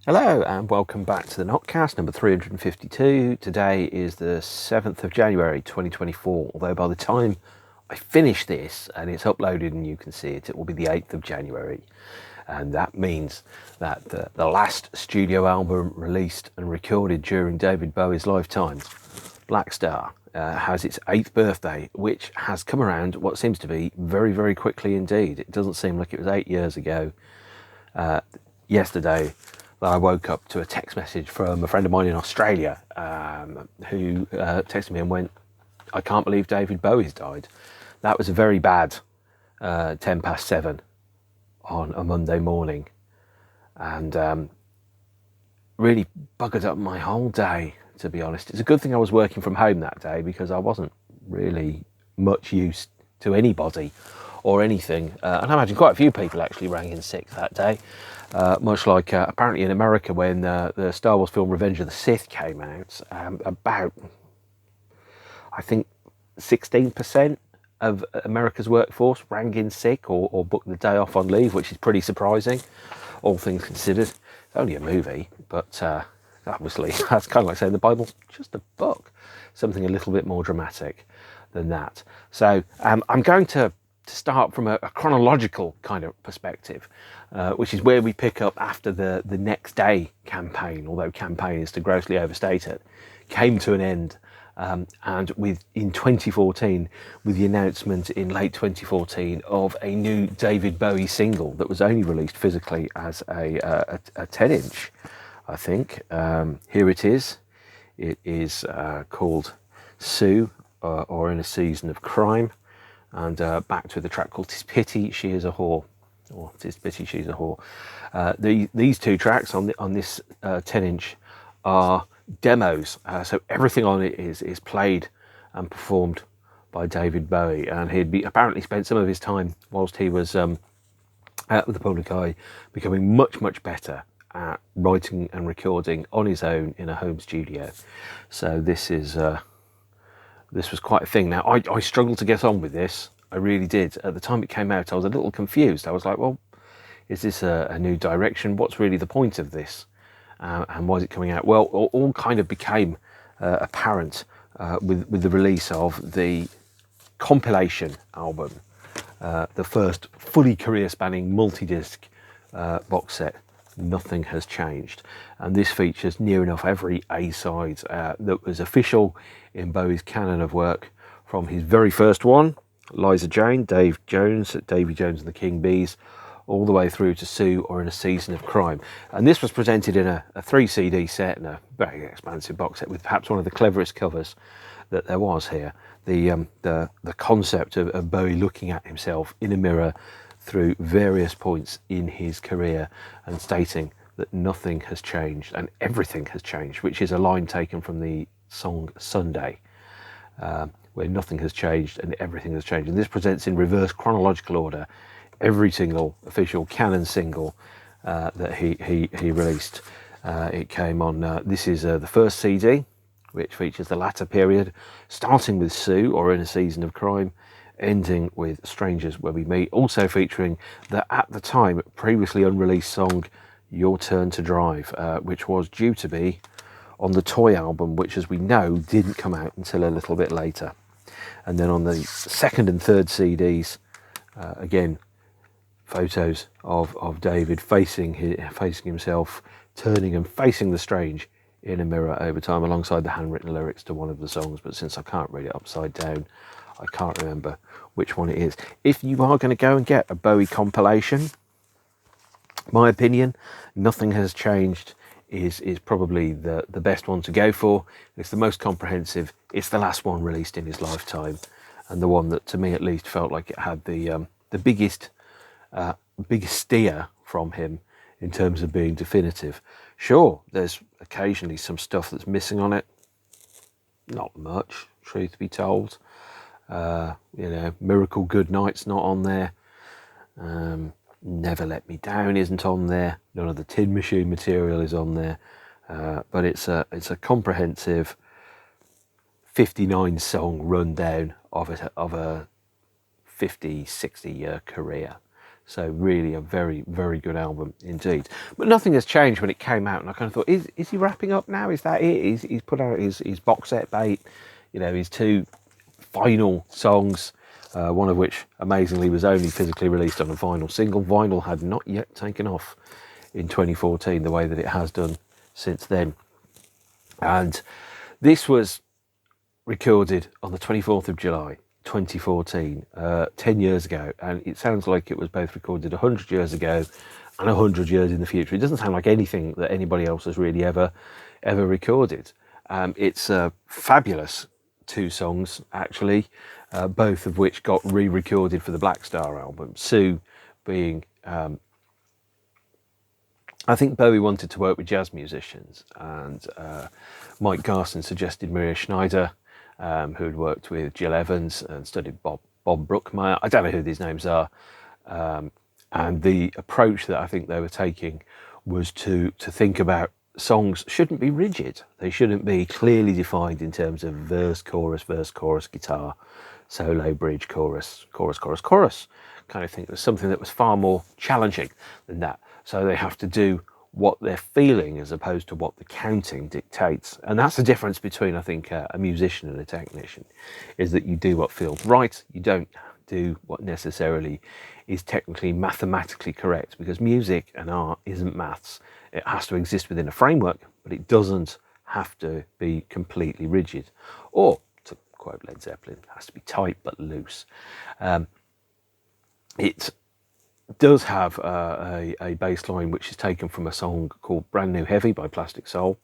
Hello and welcome back to the NOTCAST number 352. Today is the 7th of January 2024, although by the time I finish this and it's uploaded and you can see it, it will be the 8th of January. And that means that the last studio album released and recorded during David Bowie's lifetime, Black Star, has its 8th birthday, which has come around what seems to be very, very quickly indeed. It doesn't seem like it was 8 years ago yesterday that I woke up to a text message from a friend of mine in Australia who texted me and went, "I can't believe David Bowie's died." That was a very bad 7:10 on a Monday morning, and really buggered up my whole day, to be honest. It's a good thing I was working from home that day because I wasn't really much use to anybody or anything. And I imagine quite a few people actually rang in sick that day. Much like apparently in America when the Star Wars film Revenge of the Sith came out, about, I think, 16% of America's workforce rang in sick or booked the day off on leave, which is pretty surprising, all things considered. It's only a movie, but obviously that's kind of like saying the Bible's just a book, something a little bit more dramatic than that. So I'm going to start from a chronological kind of perspective, which is where we pick up after the Next Day campaign, although campaign is to grossly overstate it, came to an end. And in 2014, with the announcement in late 2014 of a new David Bowie single that was only released physically as a 10-inch, I think. Here it is. It is called Sue, or In a Season of Crime. And backed with a track called "'Tis Pity She Is a Whore," or "'Tis Pity She's a Whore." These two tracks on this 10-inch are demos, so everything on it is played and performed by David Bowie, and he'd apparently spent some of his time whilst he was out with the public eye becoming much better at writing and recording on his own in a home studio. So this was quite a thing. Now, I struggled to get on with this. I really did. At the time it came out, I was a little confused. I was like, well, is this a new direction? What's really the point of this? And why is it coming out? Well, all kind of became apparent with the release of the compilation album, the first fully career-spanning multi-disc box set, Nothing Has Changed. And this features near enough every A-side that was official in Bowie's canon of work, from his very first one, Liza Jane, Davy Jones and the King Bees, all the way through to Sue or In a Season of Crime. And this was presented in a 3 CD set and a very expansive box set with perhaps one of the cleverest covers that there was here. The concept of Bowie looking at himself in a mirror through various points in his career and stating that nothing has changed and everything has changed, which is a line taken from the song Sunday, where nothing has changed and everything has changed. And this presents in reverse chronological order every single official canon single that he released. It came on, this is the first CD, which features the latter period, starting with Sue or In a Season of Crime, ending with Strangers Where We Meet, also featuring the, at the time, previously unreleased song Your Turn to Drive, which was due to be on the Toy album, which, as we know, didn't come out until a little bit later. And then on the second and third CDs, again, photos of David facing himself, turning and facing the strange in a mirror over time, alongside the handwritten lyrics to one of the songs. But since I can't read it upside down, I can't remember which one it is. If you are going to go and get a Bowie compilation, my opinion, Nothing Has Changed is probably the best one to go for. It's the most comprehensive. It's the last one released in his lifetime, and the one that, to me at least, felt like it had the biggest steer from him in terms of being definitive. Sure, there's occasionally some stuff that's missing on it. Not much, truth be told. Miracle Good Night's not on there. Never Let Me Down isn't on there. None of the Tin Machine material is on there. But it's a comprehensive 59 song rundown of a 50, 60 year career. So really a very, very good album indeed. But nothing has changed when it came out, and I kind of thought, is he wrapping up now? Is that it? He's put out his box set bait, his 2 final songs, one of which amazingly was only physically released on a vinyl single. Vinyl had not yet taken off in 2014 the way that it has done since then. And this was recorded on the 24th of July 2014, 10 years ago, and it sounds like it was both recorded 100 years ago and 100 years in the future. It doesn't sound like anything that anybody else has really ever recorded. It's fabulous 2 songs, actually, both of which got re-recorded for the Black Star album. Sue being, I think Bowie wanted to work with jazz musicians, and Mike Garson suggested Maria Schneider, who had worked with Jill Evans and studied Bob Brookmeyer. I don't know who these names are. And the approach that I think they were taking was to think about songs shouldn't be rigid. They shouldn't be clearly defined in terms of verse, chorus, guitar, solo, bridge, chorus kind of thing. It was something that was far more challenging than that. So they have to do what they're feeling as opposed to what the counting dictates. And that's the difference between, I think, a musician and a technician, is that you do what feels right. You don't do what necessarily is technically mathematically correct, because music and art isn't maths. It has to exist within a framework, but it doesn't have to be completely rigid. Or, to quote Led Zeppelin, it has to be tight but loose. It does have a bass line which is taken from a song called Brand New Heavy by Plastic Soul,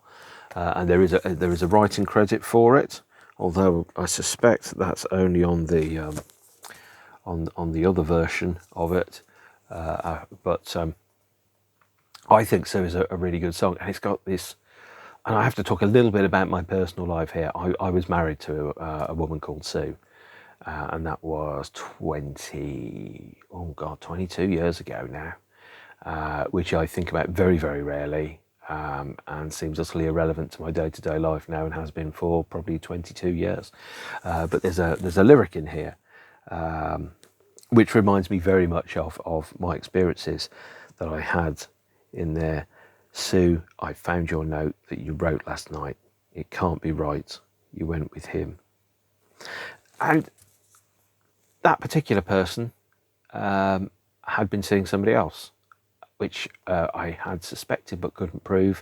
and there is a writing credit for it, although I suspect that's only on the other version of it, but I think So is a really good song, and it's got this. And I have to talk a little bit about my personal life here. I was married to a woman called Sue, and that was 22 years ago now, which I think about very, very rarely, and seems utterly irrelevant to my day-to-day life now, and has been for probably 22 years. But there's a lyric in here which reminds me very much of my experiences that I had in there. Sue, I found your note that you wrote last night. It can't be right. You went with him. And that particular person had been seeing somebody else, which I had suspected but couldn't prove.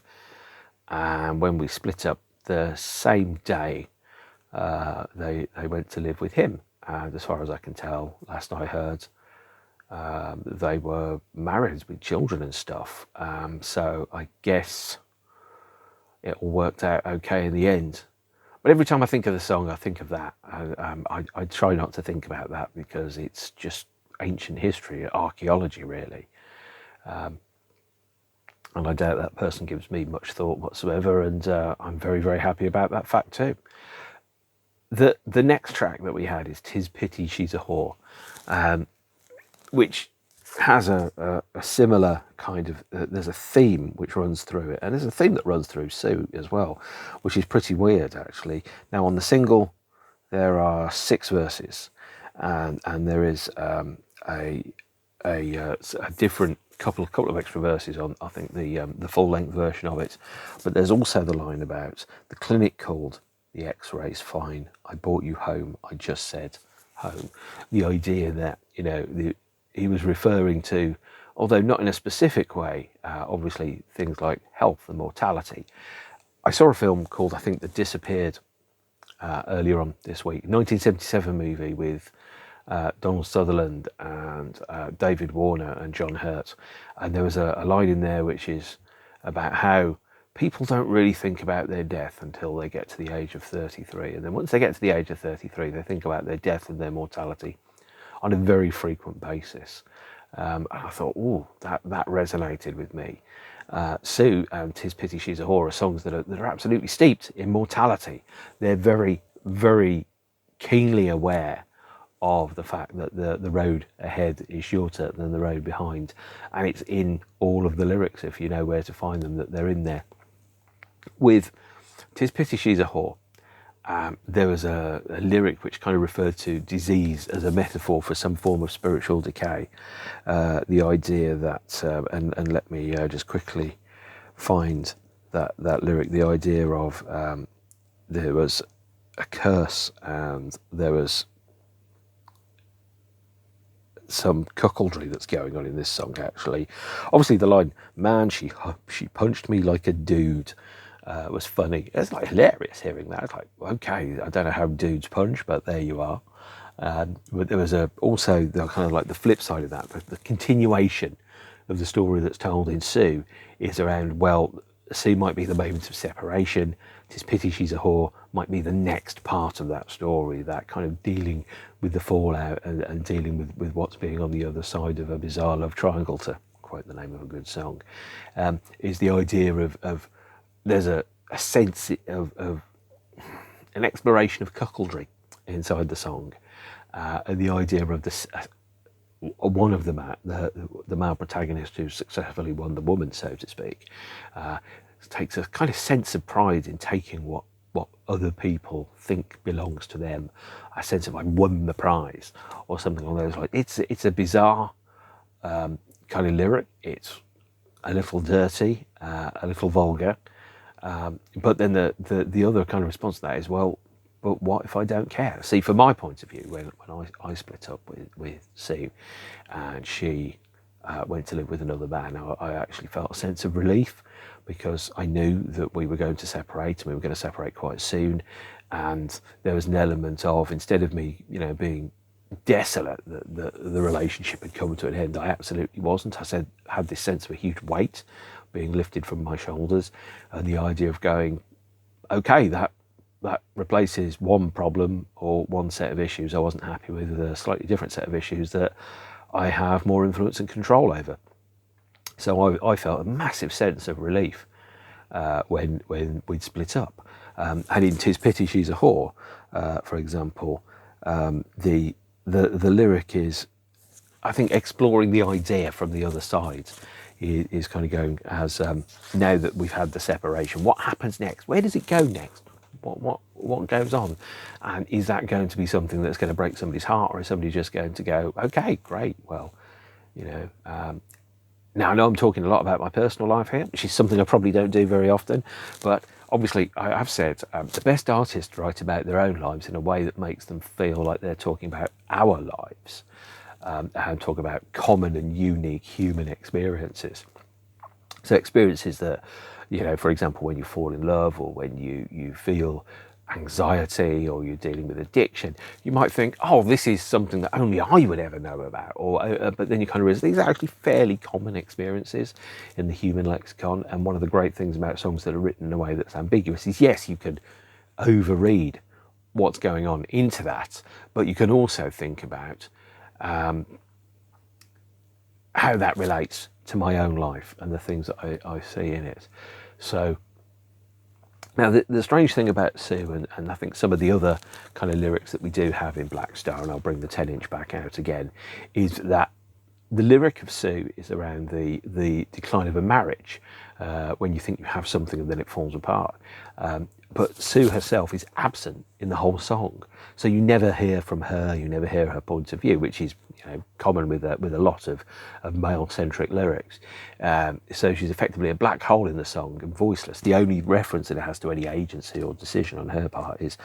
And when we split up the same day, they went to live with him. And as far as I can tell, last I heard, they were married with children and stuff. So I guess it all worked out okay in the end. But every time I think of the song, I think of that. I try not to think about that, because it's just ancient history, archaeology, really. And I doubt that person gives me much thought whatsoever, and I'm very, very happy about that fact too. The next track that we had is 'Tis Pity She's a Whore, which has a similar kind of, there's a theme which runs through it, and there's a theme that runs through Sue as well, which is pretty weird actually. Now on the single there are 6 verses, and there is a different couple of extra verses on, I think, the full length version of it. But there's also the line about the clinic called, the x-ray's fine, I brought you home, I just said home. The idea that, he was referring to, although not in a specific way, obviously things like health and mortality. I saw a film called, I think, The Disappeared earlier on this week, 1977 movie with Donald Sutherland and David Warner and John Hurt. And there was a line in there which is about how people don't really think about their death until they get to the age of 33. And then once they get to the age of 33, they think about their death and their mortality on a very frequent basis. And I thought, oh, that resonated with me. Sue and 'Tis Pity She's a Whore are songs that are absolutely steeped in mortality. They're very, very keenly aware of the fact that the road ahead is shorter than the road behind. And it's in all of the lyrics, if you know where to find them, that they're in there. With 'Tis Pity She's a Whore, there was a lyric which kind of referred to disease as a metaphor for some form of spiritual decay. The idea that, and let me just quickly find that lyric, the idea of there was a curse and there was some cuckoldry that's going on in this song, actually. Obviously the line, man, she punched me like a dude, was funny. It's like hilarious hearing that. It's like, okay, I don't know how dudes punch, but there you are. But there was also the kind of like the flip side of that, the continuation of the story that's told in Sue is around, well, Sue might be the moment of separation. 'Tis pity she's a whore might be the next part of that story, that kind of dealing with the fallout and dealing with what's being on the other side of a bizarre love triangle, to quote the name of a good song, is the idea of there's a sense of an exploration of cuckoldry inside the song, and the idea of this one of the male protagonist who successfully won the woman, so to speak, takes a kind of sense of pride in taking what other people think belongs to them, a sense of, I won the prize or something along those lines. It's a bizarre kind of lyric. It's a little dirty, a little vulgar, but then the other kind of response to that is, well, but what if I don't care? See, from my point of view, when I split up with Sue and she went to live with another man, I actually felt a sense of relief, because I knew that we were going to separate, and we were going to separate quite soon. And there was an element of, instead of me, being desolate that the relationship had come to an end, I absolutely wasn't. I had this sense of a huge weight being lifted from my shoulders, and the idea of going, okay, that replaces one problem or one set of issues I wasn't happy with a slightly different set of issues that I have more influence and control over. So I felt a massive sense of relief when we'd split up. And in 'Tis Pity She's a Whore, for example, the lyric is, I think, exploring the idea from the other side. Is kind of going as, now that we've had the separation, what happens next? Where does it go next? What goes on? And is that going to be something that's going to break somebody's heart, or is somebody just going to go, okay, great, well, now I know I'm talking a lot about my personal life here, which is something I probably don't do very often, but obviously I have said the best artists write about their own lives in a way that makes them feel like they're talking about our lives, and talk about common and unique human experiences. So experiences that, for example, when you fall in love, or when you feel anxiety, or you're dealing with addiction, you might think, oh, this is something that only I would ever know about, or but then you kind of realize these are actually fairly common experiences in the human lexicon. And one of the great things about songs that are written in a way that's ambiguous is, yes, you could overread what's going on into that, but you can also think about how that relates to my own life and the things that I see in it. So now the strange thing about Sue, and I think some of the other kind of lyrics that we do have in Black Star, and I'll bring the 10-inch back out again, is that the lyric of Sue is around the decline of a marriage, when you think you have something and then it falls apart. But Sue herself is absent in the whole song, so you never hear from her, you never hear her point of view, which is common with a lot of male-centric lyrics. So she's effectively a black hole in the song and voiceless. The only reference that it has to any agency or decision on her part is,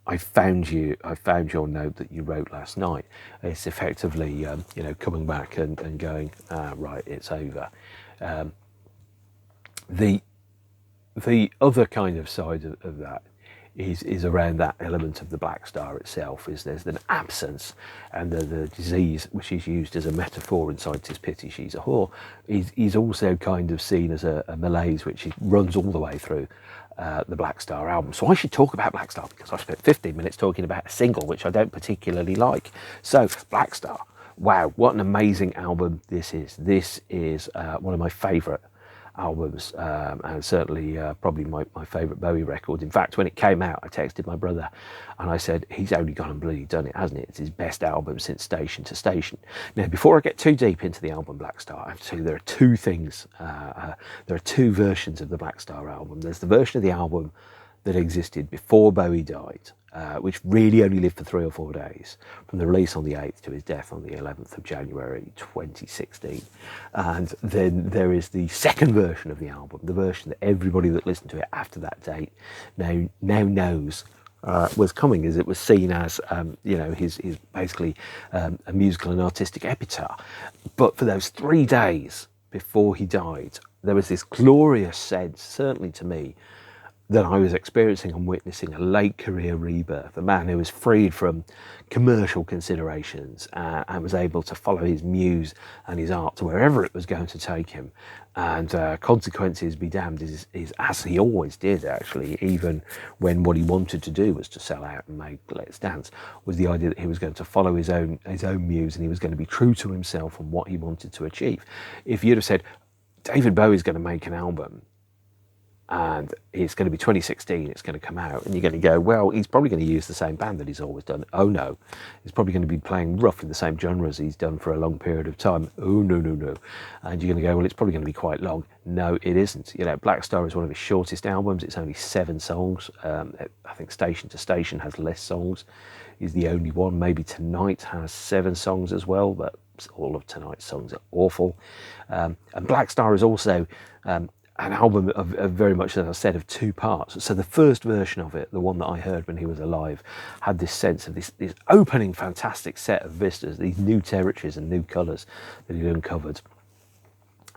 I found your note that you wrote last night. It's effectively, coming back and going, right, it's over. The other kind of side of that is around that element of the Black Star itself. Is there's an absence, and the disease, which is used as a metaphor inside 'Tis Pity She's a Whore, is also kind of seen as a malaise which runs all the way through the Black Star album. So I should talk about Black Star, because I spent 15 minutes talking about a single which I don't particularly like. So Black Star, wow, what an amazing album this is. This is one of my favourite albums, and certainly probably my favourite Bowie record. In fact, when it came out, I texted my brother and I said, he's only gone and bloody done it, hasn't it? It's his best album since Station to Station. Now, before I get too deep into the album Black Star, I have to say there are two things. There are two versions of the Black Star album. There's the version of the album that existed before Bowie died, which really only lived for 3 or 4 days, from the release on the 8th to his death on the 11th of January 2016. And then there is the second version of the album, the version that everybody that listened to it after that date now knows was coming, as it was seen as his basically a musical and artistic epitaph. But for those 3 days before he died, there was this glorious sense, certainly to me, that I was experiencing and witnessing a late career rebirth, a man who was freed from commercial considerations and was able to follow his muse and his art to wherever it was going to take him. And consequences be damned, is as he always did, actually, even when what he wanted to do was to sell out and make Let's Dance, was the idea that he was going to follow his own muse, and he was going to be true to himself and what he wanted to achieve. If you'd have said, David Bowie's going to make an album, and it's going to be 2016, it's going to come out, and you're going to go, well, he's probably going to use the same band that he's always done. Oh no, he's probably going to be playing roughly the same genres he's done for a long period of time. Oh no. And you're going to go, well, it's probably going to be quite long. No, it isn't. Black Star is one of his shortest albums. It's only 7 songs. I think Station to Station has less songs. He's the only one. Maybe Tonight has 7 songs as well, but all of Tonight's songs are awful. And Black Star is also an album of very much, as I said, of 2 parts. So the first version of it, the one that I heard when he was alive, had this sense of this opening fantastic set of vistas, these new territories and new colours that he'd uncovered.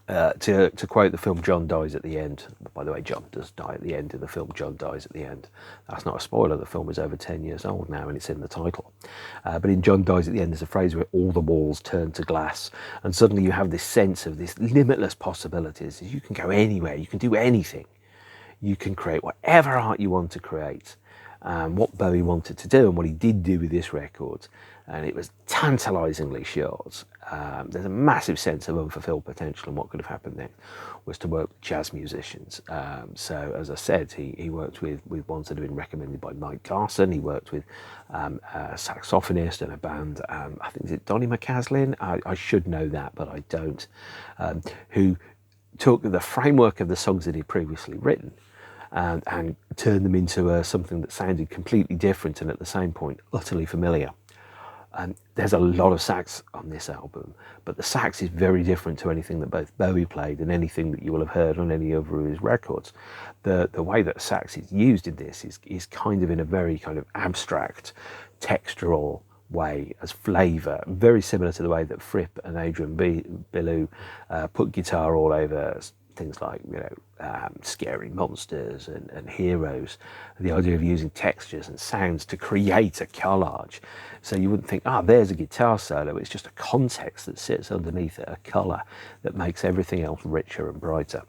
To quote the film, John dies at the end. By the way, John does die at the end in the film. John dies at the end. That's not a spoiler. The film is over 10 years old now, and it's in the title. But in John dies at the end, there's a phrase where all the walls turn to glass, and suddenly you have this sense of this limitless possibilities. You can go anywhere. You can do anything. You can create whatever art you want to create. What Bowie wanted to do, and what he did do with this record, and it was tantalisingly short. There's a massive sense of unfulfilled potential, and what could have happened next was to work with jazz musicians. So, as I said, he worked with ones that have been recommended by Mike Garson. He worked with a saxophonist and a band, I think, is it Donny McCaslin? I should know that, but I don't, who took the framework of the songs that he'd previously written and turned them into something that sounded completely different and at the same point utterly familiar. There's a lot of sax on this album, but the sax is very different to anything that both Bowie played and anything that you will have heard on any other of his records. The way that sax is used in this is kind of in a very kind of abstract, textural way as flavour, very similar to the way that Fripp and Adrian Belew put guitar all over things like Scary Monsters and Heroes. The idea of using textures and sounds to create a collage. So you wouldn't think, there's a guitar solo. It's just a context that sits underneath it, a colour that makes everything else richer and brighter.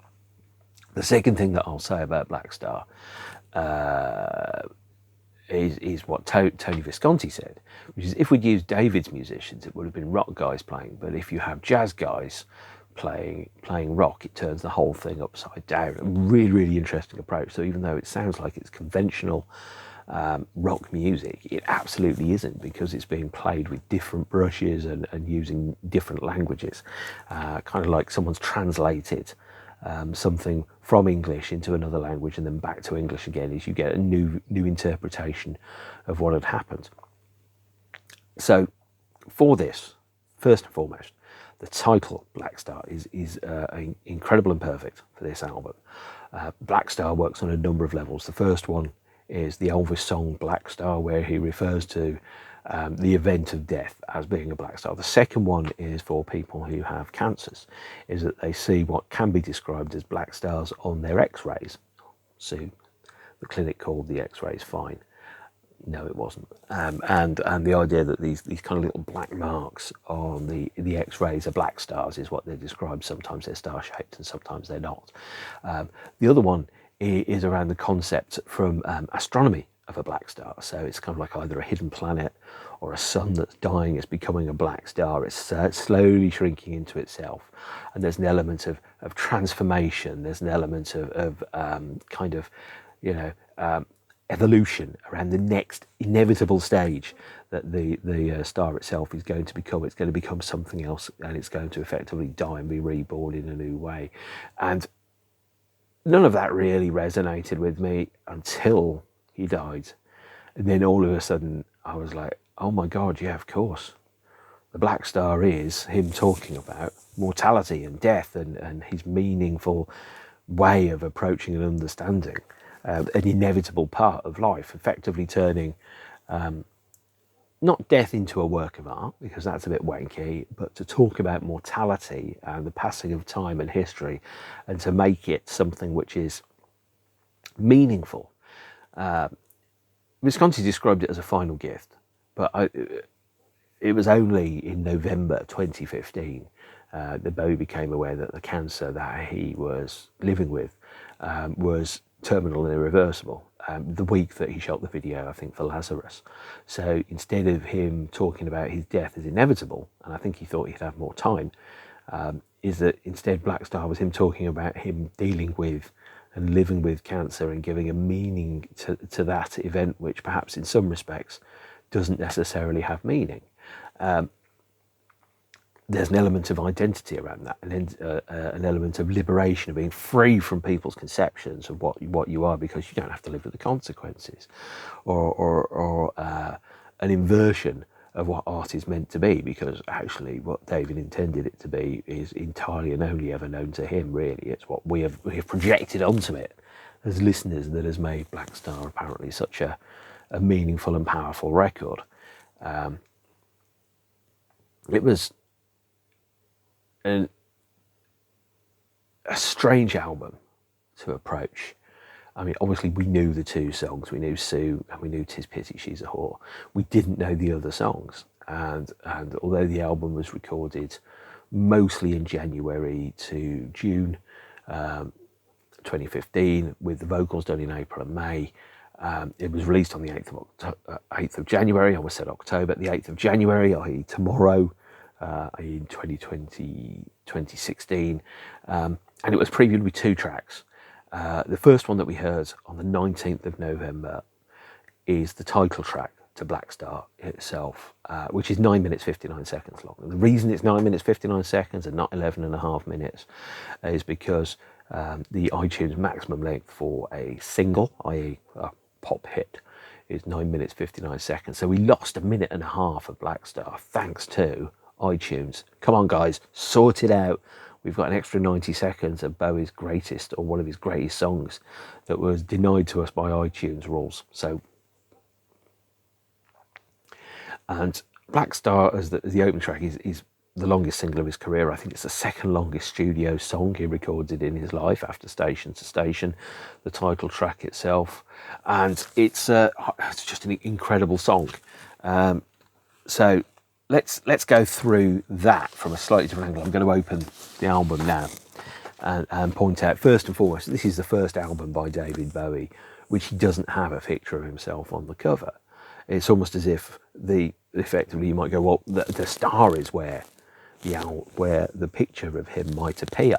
The second thing that I'll say about Black Star is what Tony Visconti said, which is if we'd used David's musicians, it would have been rock guys playing. But if you have jazz guys playing rock, it turns the whole thing upside down. A really, really interesting approach. So even though it sounds like it's conventional rock music, it absolutely isn't, because it's being played with different brushes and using different languages. Kind of like someone's translated something from English into another language and then back to English again, as you get a new interpretation of what had happened. So for this, first and foremost, the title Black Star is incredible and perfect for this album. Black Star works on a number of levels. The first one is the Elvis song Black Star, where he refers to the event of death as being a black star. The second one is for people who have cancers, is that they see what can be described as black stars on their x-rays. So the clinic called the x-rays fine. No, it wasn't. And the idea that these kind of little black marks on the X-rays are black stars is what they're described. Sometimes they're star-shaped and sometimes they're not. The other one is around the concept from astronomy of a black star. So it's kind of like either a hidden planet or a sun that's dying is becoming a black star. It's slowly shrinking into itself. And there's an element of transformation. There's an element of kind of, evolution around the next inevitable stage that the star itself is going to become. It's going to become something else, and it's going to effectively die and be reborn in a new way. And none of that really resonated with me until he died. And then all of a sudden I was like, oh my God, yeah, of course. The Black Star is him talking about mortality and death and his meaningful way of approaching and understanding an inevitable part of life, effectively turning not death into a work of art, because that's a bit wanky, but to talk about mortality and the passing of time and history, and to make it something which is meaningful. Visconti described it as a final gift, but it was only in November 2015 that Bowie became aware that the cancer that he was living with was terminal and irreversible. The week that he shot the video, I think, for Lazarus. So instead of him talking about his death as inevitable, and I think he thought he'd have more time, is that instead Black Star was him talking about him dealing with and living with cancer and giving a meaning to that event, which perhaps in some respects doesn't necessarily have meaning. There's an element of identity around that, an element of liberation, of being free from people's conceptions of what you are, because you don't have to live with the consequences, or an inversion of what art is meant to be, because actually what David intended it to be is entirely and only ever known to him, really. It's what we have projected onto it as listeners that has made Black Star apparently such a meaningful and powerful record. It was a strange album to approach. I mean, obviously we knew the two songs. We knew Sue and we knew 'Tis Pity She's a Whore. We didn't know the other songs. And although the album was recorded mostly in January to June 2015, with the vocals done in April and May, it was released on the 8th of January. I almost said October. The 8th of January, i.e. tomorrow, in 2016, and it was previewed with two tracks. The first one that we heard on the 19th of November is the title track to Black Star itself, which is 9 minutes 59 seconds long. And the reason it's 9 minutes 59 seconds and not 11 and a half minutes is because the iTunes maximum length for a single, i.e. a pop hit, is 9 minutes 59 seconds. So we lost a minute and a half of Black Star thanks to iTunes. Come on guys, sort it out. We've got an extra 90 seconds of Bowie's greatest, or one of his greatest songs, that was denied to us by iTunes rules. So, and Black Star as the opening track is the longest single of his career. I think it's the second longest studio song he recorded in his life, after Station to Station, the title track itself. And it's just an incredible song. So let's go through that from a slightly different angle. I'm going to open the album now and point out, first and foremost, this is the first album by David Bowie which he doesn't have a picture of himself on the cover. It's almost as if effectively you might go, well, the star is where the picture of him might appear,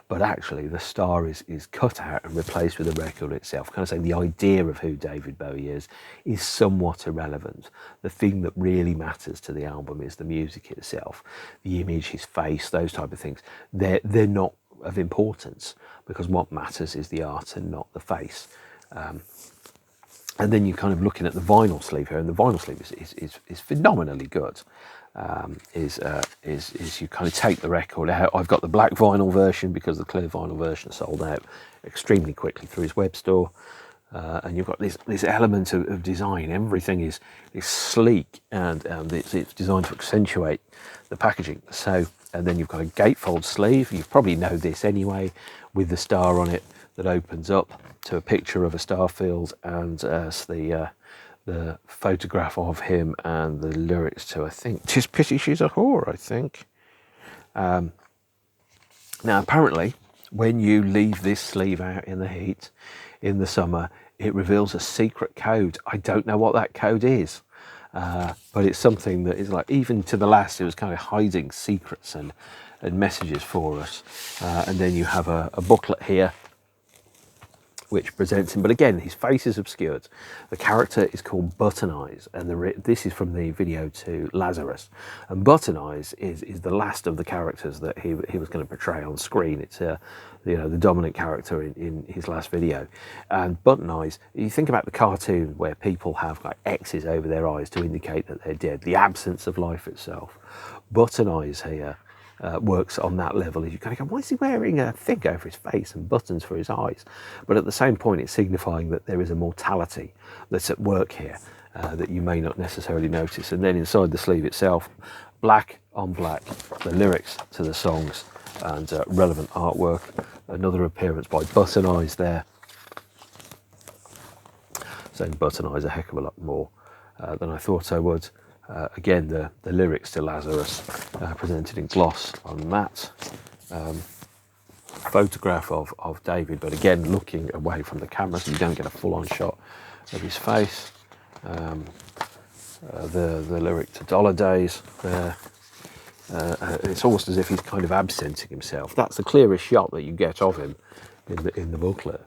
but actually the star is cut out and replaced with the record itself. Kind of saying the idea of who David Bowie is somewhat irrelevant. The thing that really matters to the album is the music itself, the image, his face, those type of things. They're not of importance, because what matters is the art and not the face. And then you're kind of looking at the vinyl sleeve here, and the vinyl sleeve is phenomenally good. Is you kind of take the record out. I've got the black vinyl version because the clear vinyl version sold out extremely quickly through his web store. And you've got this element of design. Everything is sleek, and it's designed to accentuate the packaging. So, and then you've got a gatefold sleeve. You probably know this anyway, with the star on it that opens up to a picture of a star field, and the photograph of him and the lyrics to, I think, 'Tis Pity She's a Whore, I think. Now, apparently, when you leave this sleeve out in the heat in the summer, it reveals a secret code. I don't know what that code is, but it's something that is like, even to the last, it was kind of hiding secrets and messages for us. And then you have a booklet here which presents him. But again, his face is obscured. The character is called Button Eyes, and this is from the video to Lazarus. And Button Eyes is the last of the characters that he was going to portray on screen. It's the dominant character in his last video. And Button Eyes, you think about the cartoon where people have like X's over their eyes to indicate that they're dead, the absence of life itself. Button Eyes here works on that level. You kind of go, why is he wearing a thing over his face and buttons for his eyes? But at the same point, it's signifying that there is a mortality that's at work here that you may not necessarily notice. And then inside the sleeve itself, black on black, the lyrics to the songs and relevant artwork. Another appearance by Button Eyes there, saying Button Eyes a heck of a lot more than I thought I would. Again, the lyrics to Lazarus presented in gloss on that. Photograph of David, but again looking away from the camera so you don't get a full-on shot of his face. The lyric to Dollar Days there. It's almost as if he's kind of absenting himself. That's the clearest shot that you get of him in the booklet.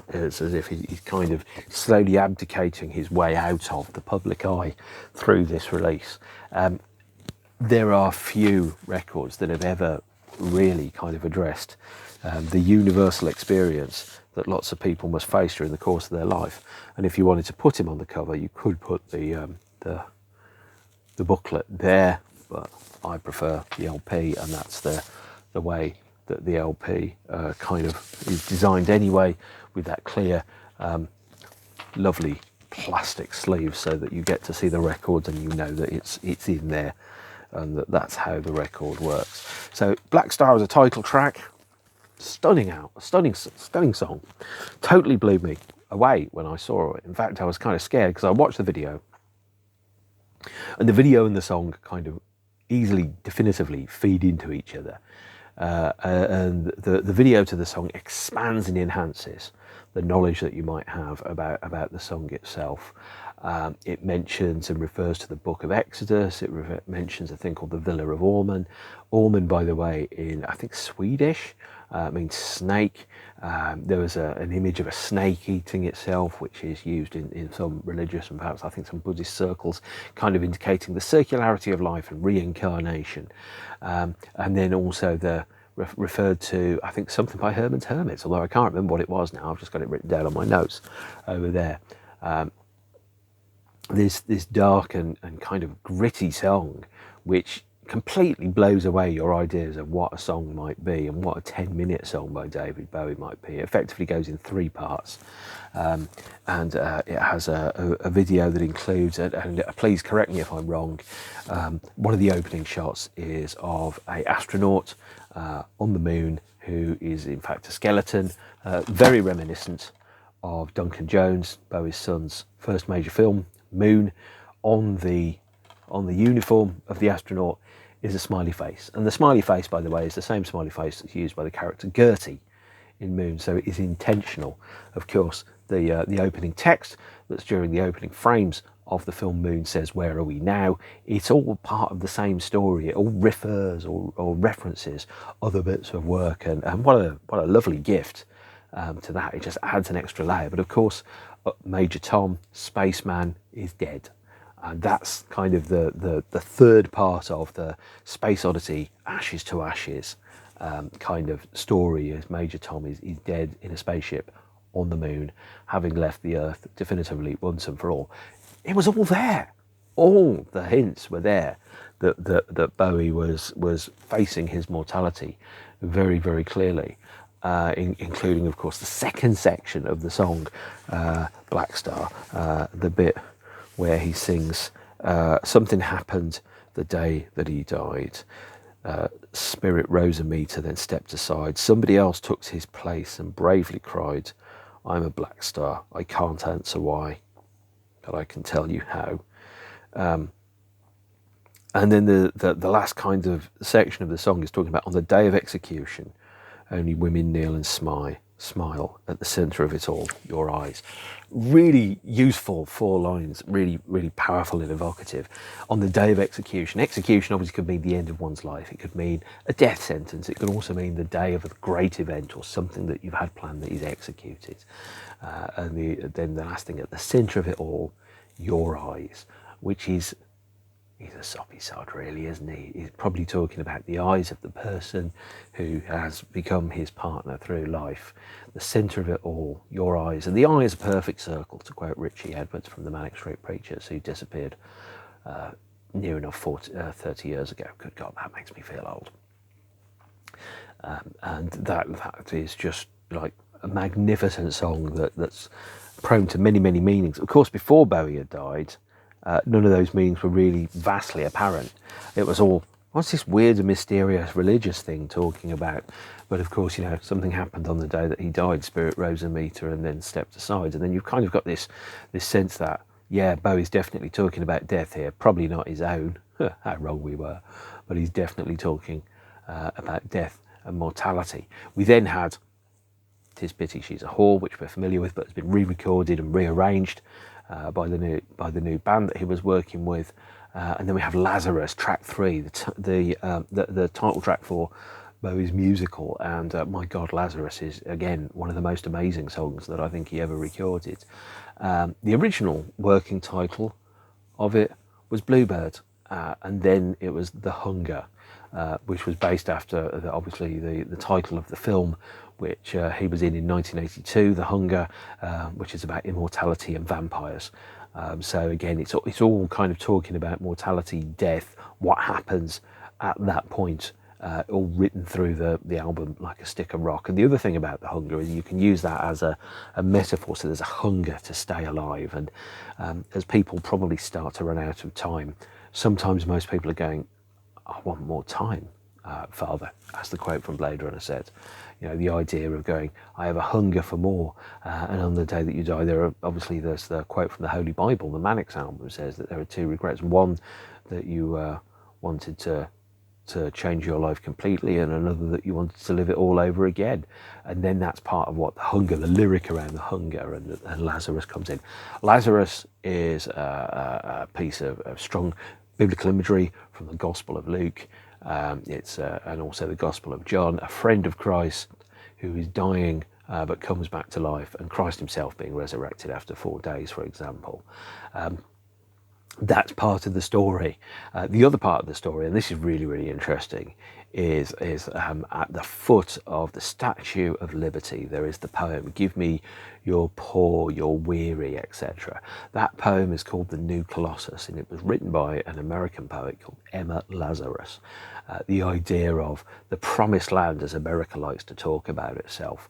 It's as if he's kind of slowly abdicating his way out of the public eye through this release. There are few records that have ever really kind of addressed the universal experience that lots of people must face during the course of their life. And if you wanted to put him on the cover, you could put the booklet there, but I prefer the LP, and that's the way that the LP kind of is designed anyway, with that clear, lovely plastic sleeve, so that you get to see the records and you know that it's in there, and that's how the record works. So Black Star is a title track, stunning song, totally blew me away when I saw it. In fact, I was kind of scared because I watched the video, and the video and the song kind of easily, definitively feed into each other. And the video to the song expands and enhances the knowledge that you might have about the song itself. It mentions and refers to the Book of Exodus. It mentions a thing called the Villa of Orman. Orman, by the way, in I think Swedish, means snake. There was an image of a snake eating itself, which is used in some religious and perhaps I think some Buddhist circles, kind of indicating the circularity of life and reincarnation. And then also referred to, I think, something by Herman's Hermits, although I can't remember what it was now. I've just got it written down on my notes over there. This dark and kind of gritty song, which completely blows away your ideas of what a song might be and what a 10-minute song by David Bowie might be. It effectively goes in 3 parts, and it has a video that includes, and please correct me if I'm wrong, one of the opening shots is of an astronaut on the moon who is in fact a skeleton, very reminiscent of Duncan Jones, Bowie's son's first major film, Moon. On the uniform of the astronaut is a smiley face, and the smiley face, by the way, is the same smiley face that's used by the character Gertie in Moon, so it is intentional. Of course, the opening text that's during the opening frames of the film Moon says, "Where are we now?" It's all part of the same story. It all refers or references other bits of work, and what a lovely gift to that. It just adds an extra layer. But of course, Major Tom, Spaceman, is dead. And that's kind of the third part of the Space Oddity, Ashes to Ashes kind of story, as Major Tom is dead in a spaceship on the moon, having left the Earth definitively once and for all. It was all there. All the hints were there that Bowie was facing his mortality very, very clearly, including, of course, the second section of the song, Black Star, the bit where he sings, "Something happened the day that he died. Spirit rose a meter, then stepped aside. Somebody else took his place and bravely cried, 'I'm a black star. I can't answer why, but I can tell you how.'" And then the last kind of section of the song is talking about, "On the day of execution, only women kneel and smile. smile at the center of it all, your eyes. Really useful 4 lines, really, really powerful and evocative. On the day of execution, execution obviously could mean the end of one's life. It could mean a death sentence. It could also mean the day of a great event or something that you've had planned that is executed. Then the last thing, at the center of it all, your eyes, which is, he's a soppy sod really, isn't he? He's probably talking about the eyes of the person who has become his partner through life. The centre of it all, your eyes. And the eye is a perfect circle, to quote Richie Edwards from the Manic Street Preachers, who disappeared near enough 30 years ago. Good God, that makes me feel old. And that is just like a magnificent song that's prone to many, many meanings. Of course, before Bowie had died, none of those meanings were really vastly apparent. It was all, what's this weird and mysterious religious thing talking about? But of course, something happened on the day that he died. Spirit rose a meter and then stepped aside. And then you've kind of got this sense that, yeah, Bowie's definitely talking about death here. Probably not his own. How wrong we were. But he's definitely talking about death and mortality. We then had 'Tis Pity She's a Whore, which we're familiar with, but has been re-recorded and rearranged by the new band that he was working with. And then we have Lazarus, track 3, the title track for Bowie's musical. And my God, Lazarus is, again, one of the most amazing songs that I think he ever recorded. The original working title of it was Bluebird, and then it was The Hunger, which was based after, obviously, the title of the film, which he was in 1982, The Hunger, which is about immortality and vampires. So again, it's all kind of talking about mortality, death, what happens at that point, all written through the album like a stick of rock. And the other thing about The Hunger is you can use that as a metaphor. So there's a hunger to stay alive. And as people probably start to run out of time, sometimes most people are going, I want more time, Father, as the quote from Blade Runner said. The idea of going, I have a hunger for more. And on the day that you die, there's the quote from the Holy Bible. The Manics album says that there are 2 regrets. One, that you wanted to change your life completely, and another that you wanted to live it all over again. And then that's part of what the hunger, the lyric around the hunger, and Lazarus comes in. Lazarus is a piece of strong biblical imagery from the Gospel of Luke. And also the Gospel of John, a friend of Christ who is dying but comes back to life, and Christ himself being resurrected after 4 days, for example. That's part of the story. The other part of the story, and this is really, really interesting, is at the foot of the Statue of Liberty, there is the poem, Give me your poor, your weary, etc. That poem is called The New Colossus, and it was written by an American poet called Emma Lazarus. The idea of the promised land, as America likes to talk about itself,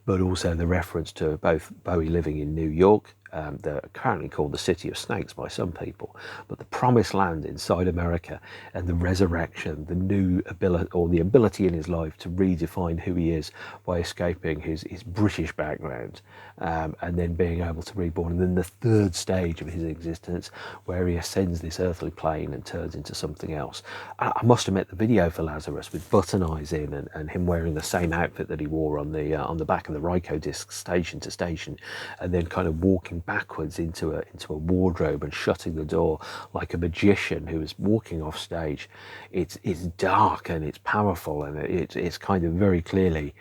but also the reference to both Bowie living in New York, they're currently called the City of Snakes by some people, but the promised land inside America, and the resurrection, the new ability, or the ability in his life to redefine who he is by escaping his British background, and then being able to reborn. And then the third stage of his existence, where he ascends this earthly plane and turns into something else. I must admit, the video for Lazarus with button eyes in, and him wearing the same outfit that he wore on the back of the Ryko disc, station to station, and then kind of walking backwards into a wardrobe and shutting the door like a magician who is walking off stage. It's dark and it's powerful, and it's kind of very clearly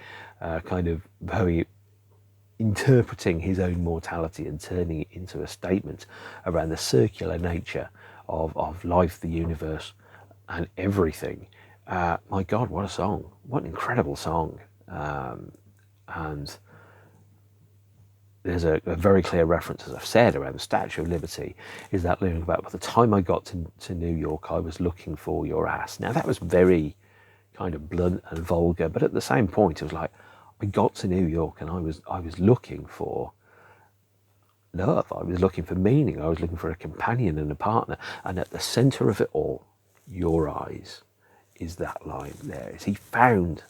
kind of Bowie interpreting his own mortality and turning it into a statement around the circular nature of life, the universe, and everything. My God, what a song. What an incredible song. And there's a very clear reference, as I've said, around the Statue of Liberty, is that lyric about, by the time I got to New York, I was looking for your ass. Now, that was very kind of blunt and vulgar, but at the same point, it was like, I got to New York and I was looking for love. I was looking for meaning. I was looking for a companion and a partner. And at the centre of it all, your eyes, is that line there. Is he found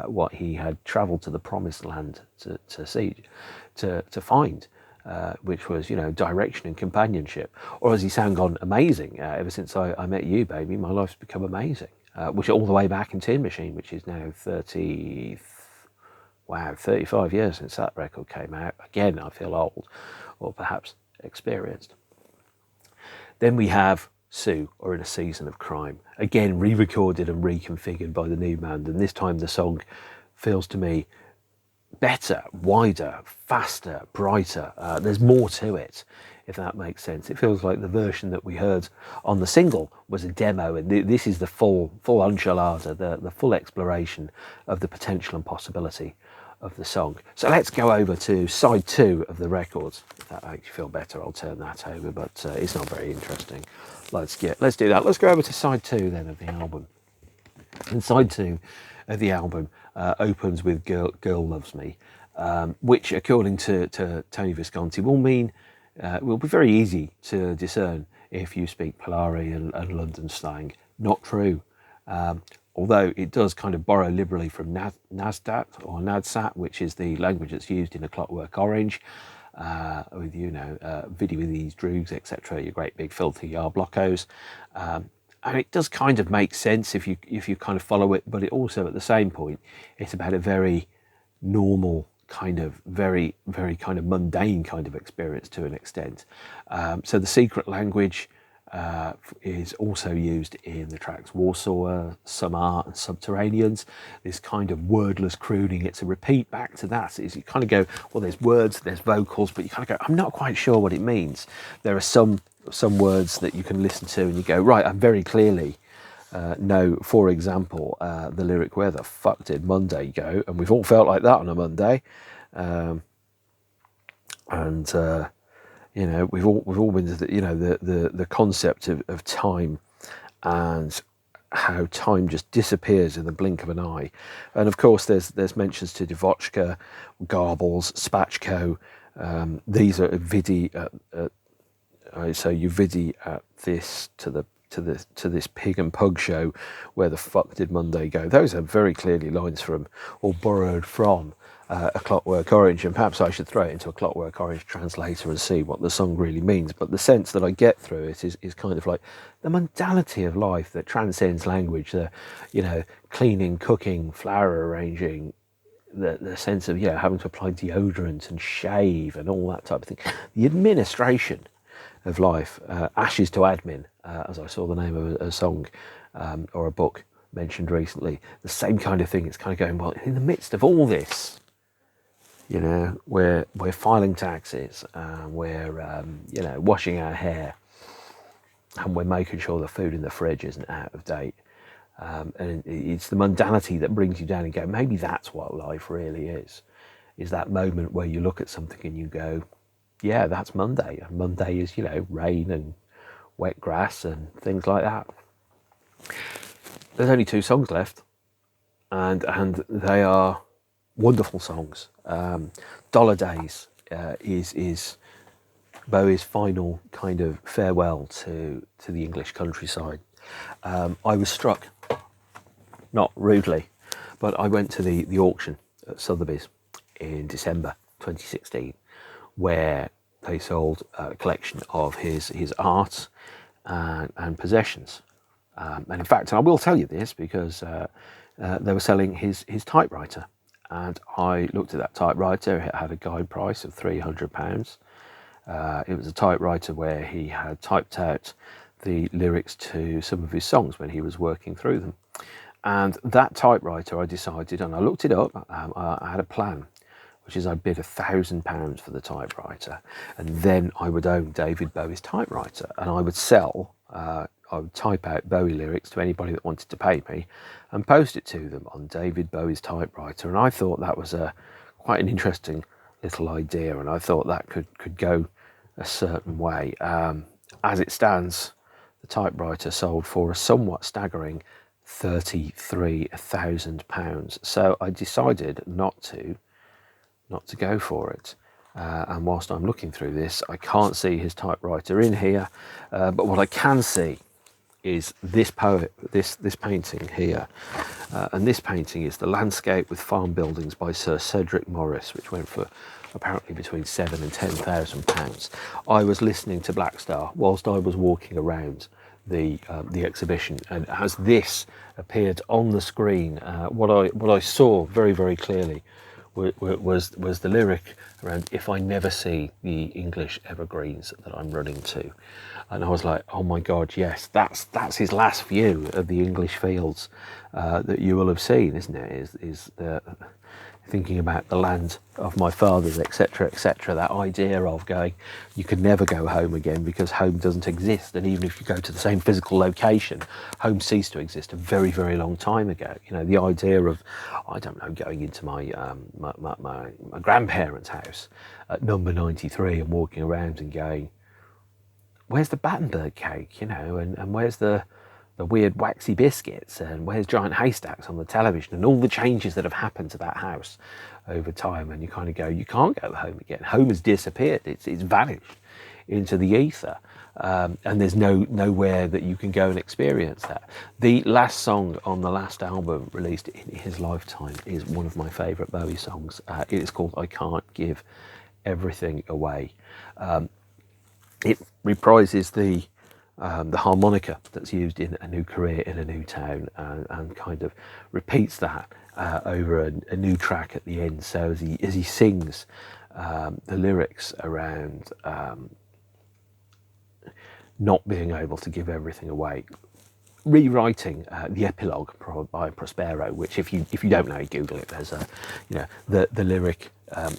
what he had travelled to the promised land to see, to find, which was, direction and companionship. Or as he sang on Amazing, ever since I met you, baby, my life's become amazing, which all the way back in Tin Machine, which is now Wow, 35 years since that record came out. Again, I feel old, or perhaps experienced. Then we have Sue, or In a Season of Crime. Again, re-recorded and reconfigured by the new band, and this time the song feels to me better, wider, faster, brighter. There's more to it, if that makes sense. It feels like the version that we heard on the single was a demo, and this is the full enchilada, the full exploration of the potential and possibility of the song. So let's go over to side 2 of the record. If that makes you feel better, I'll turn that over, but it's not very interesting. Let's do that. Let's go over to side 2 then of the album. And side 2 of the album opens with Girl Loves Me, which, according to Tony Visconti, will be very easy to discern if you speak Polari and London slang. Not true. Although it does kind of borrow liberally from Nasdat or Nadsat, which is the language that's used in A Clockwork Orange, with, Vidi with these droogs, etc., your great big filthy yarblocos. And it does kind of make sense if you kind of follow it, but it also, at the same point, it's about a very normal kind of, very, very kind of mundane kind of experience to an extent. So the secret language is also used in the tracks Warsaw, Samar and Subterraneans. This kind of wordless crooning, it's a repeat back to that. Is you kind of go, well, there's words, there's vocals, but you kind of go, I'm not quite sure what it means. There are some words that you can listen to and you go, right, I very clearly know, for example, the lyric, where the fuck did Monday go? And we've all felt like that on a Monday. We've all been to the concept of time, and how time just disappears in the blink of an eye. And of course there's mentions to Devochka, Garbles, Spatchko. These are Vidi so you Vidi at this to this pig and pug show, where the fuck did Monday go? Those are very clearly lines from, or borrowed from, A Clockwork Orange, and perhaps I should throw it into A Clockwork Orange translator and see what the song really means. But the sense that I get through it is kind of like the mundanity of life that transcends language, the cleaning, cooking, flower arranging, the sense of having to apply deodorant and shave and all that type of thing, the administration of life, ashes to admin, as I saw the name of a song or a book mentioned recently. The same kind of thing. It's kind of going, well, in the midst of all this, we're filing taxes, we're washing our hair, and we're making sure the food in the fridge isn't out of date. And it's the mundanity that brings you down and go, maybe that's what life really is that moment where you look at something and you go, yeah, that's Monday. And Monday is, rain and wet grass and things like that. There's only 2 songs left, and they are wonderful songs. Dollar Days is Bowie's final kind of farewell to the English countryside. I was struck, not rudely, but I went to the auction at Sotheby's in December 2016, where they sold a collection of his art and possessions. And in fact, and I will tell you this because they were selling his typewriter. And I looked at that typewriter. It had a guide price of £300. It was a typewriter where he had typed out the lyrics to some of his songs when he was working through them. And that typewriter, I decided, and I looked it up, I had a plan, which is I bid £1,000 for the typewriter, and then I would own David Bowie's typewriter, and I would sell, I would type out Bowie lyrics to anybody that wanted to pay me and post it to them on David Bowie's typewriter. And I thought that was quite an interesting little idea, and I thought that could go a certain way. As it stands, the typewriter sold for a somewhat staggering £33,000. So I decided not to go for it. And whilst I'm looking through this, I can't see his typewriter in here, but what I can see is this painting here. And this painting is The Landscape with Farm Buildings by Sir Cedric Morris, which went for apparently between £7,000 and £10,000. I was listening to Black Star whilst I was walking around the exhibition, and as this appeared on the screen, what I saw very, very clearly was the lyric around, if I never see the English evergreens that I'm running to. And I was like, oh my God, yes, that's his last view of the English fields that you will have seen, isn't it? Is the thinking about the land of my fathers, etc., etc. That idea of going, you can never go home again because home doesn't exist, and even if you go to the same physical location, home ceased to exist a very, very long time ago. You know, the idea of, I don't know, going into my grandparents' house at number 93 and walking around and going, where's the Battenberg cake, you know, and where's the weird waxy biscuits, and where's giant haystacks on the television, and all the changes that have happened to that house over time. And you kind of go, you can't go home again. Home has disappeared. It's vanished into the ether, and there's nowhere that you can go and experience that. The last song on the last album released in his lifetime is one of my favourite Bowie songs. It is called I Can't Give Everything Away. It reprises the harmonica that's used in A New Career in a New Town, and kind of repeats that over a new track at the end. So as he sings the lyrics around not being able to give everything away, rewriting the epilogue by Prospero, which if you don't know, Google it. There's the lyric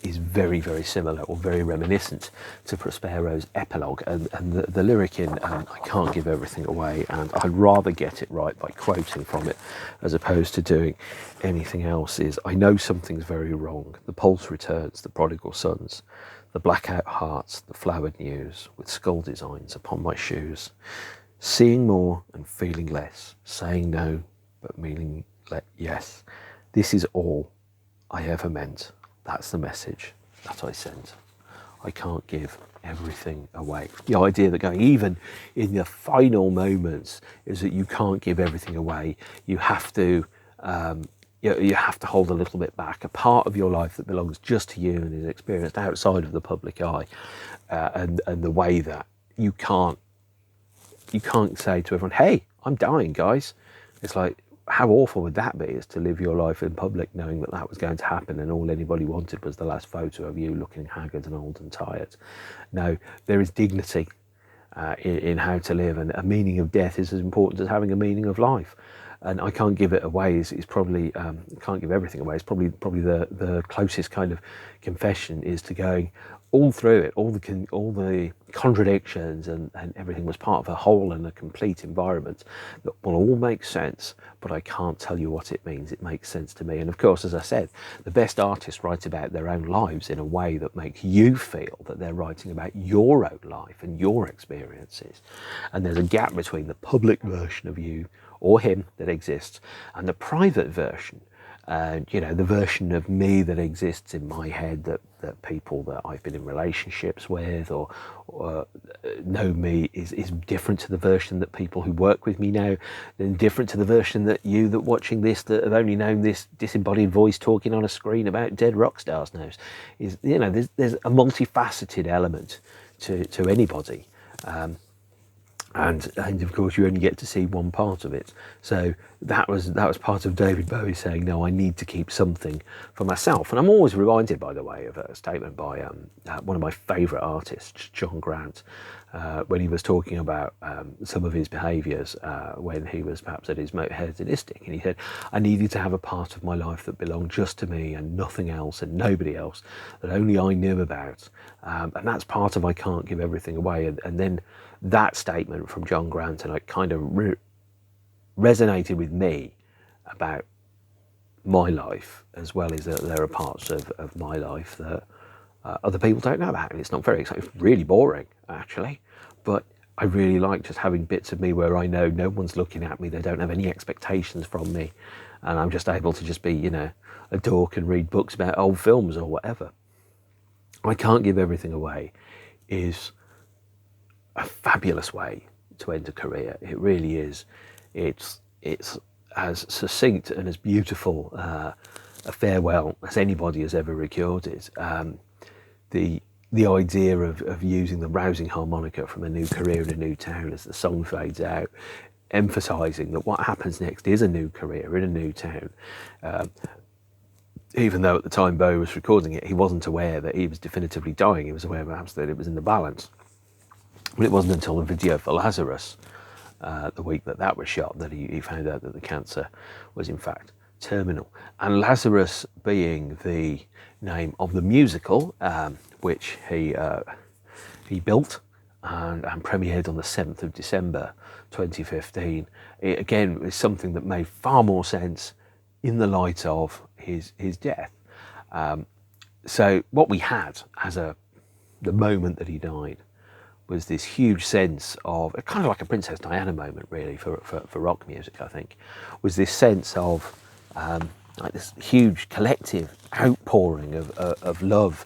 is very, very similar or very reminiscent to Prospero's epilogue, and the lyric in I Can't Give Everything Away, and I'd rather get it right by quoting from it as opposed to doing anything else, is, I know something's very wrong. The pulse returns, the prodigal sons, the blackout hearts, the flowered news, with skull designs upon my shoes. Seeing more and feeling less, saying no but meaning yes. This is all I ever meant. That's the message that I sent. I can't give everything away. The idea that going, even in the final moments, is that you can't give everything away. You have to you have to hold a little bit back. A part of your life that belongs just to you and is experienced outside of the public eye, and the way that you can't say to everyone, hey, I'm dying, guys. It's like, how awful would that be, is to live your life in public knowing that that was going to happen, and all anybody wanted was the last photo of you looking haggard and old and tired. No, there is dignity in how to live, and a meaning of death is as important as having a meaning of life. And I can't give it away is probably, can't give everything away. It's probably the closest kind of confession, is to going all through it, all the contradictions and everything was part of a whole and a complete environment that will all make sense, but I can't tell you what it means. It makes sense to me. And of course, as I said, the best artists write about their own lives in a way that makes you feel that they're writing about your own life and your experiences. And there's a gap between the public version of you or him that exists and the private version. The version of me that exists in my head, that people that I've been in relationships with or know me is different to the version that people who work with me know, and different to the version that watching this, that have only known this disembodied voice talking on a screen about dead rock stars knows. Is, there's a multifaceted element to anybody. And of course you only get to see one part of it. So that was part of David Bowie saying, no, I need to keep something for myself. And I'm always reminded, by the way, of a statement by one of my favourite artists, John Grant, when he was talking about some of his behaviours when he was perhaps at his most hedonistic. And he said, I needed to have a part of my life that belonged just to me and nothing else and nobody else, that only I knew about. And that's part of I Can't Give Everything Away. And then that statement from John Grant, and it kind of resonated with me about my life, as well as that there are parts of my life that other people don't know about. And it's not very exciting, it's really boring actually, but I really like just having bits of me where I know no one's looking at me, they don't have any expectations from me, and I'm just able to just be, a dork and read books about old films or whatever. I Can't Give Everything Away is a fabulous way to end a career. It really is. It's as succinct and as beautiful a farewell as anybody has ever recorded. The idea of using the rousing harmonica from A New Career in a New Town as the song fades out, emphasising that what happens next is a new career in a new town. even though at the time Bowie was recording it, he wasn't aware that he was definitively dying. He was aware perhaps that it was in the balance. But it wasn't until the video for Lazarus, the week that was shot, that he found out that the cancer was in fact terminal. And Lazarus being the name of the musical, which he built and premiered on the 7th of December 2015, it again is something that made far more sense in the light of his death. So what we had as the moment that he died was this huge sense of, kind of like a Princess Diana moment really for rock music, I think, was this sense of like this huge collective outpouring of love,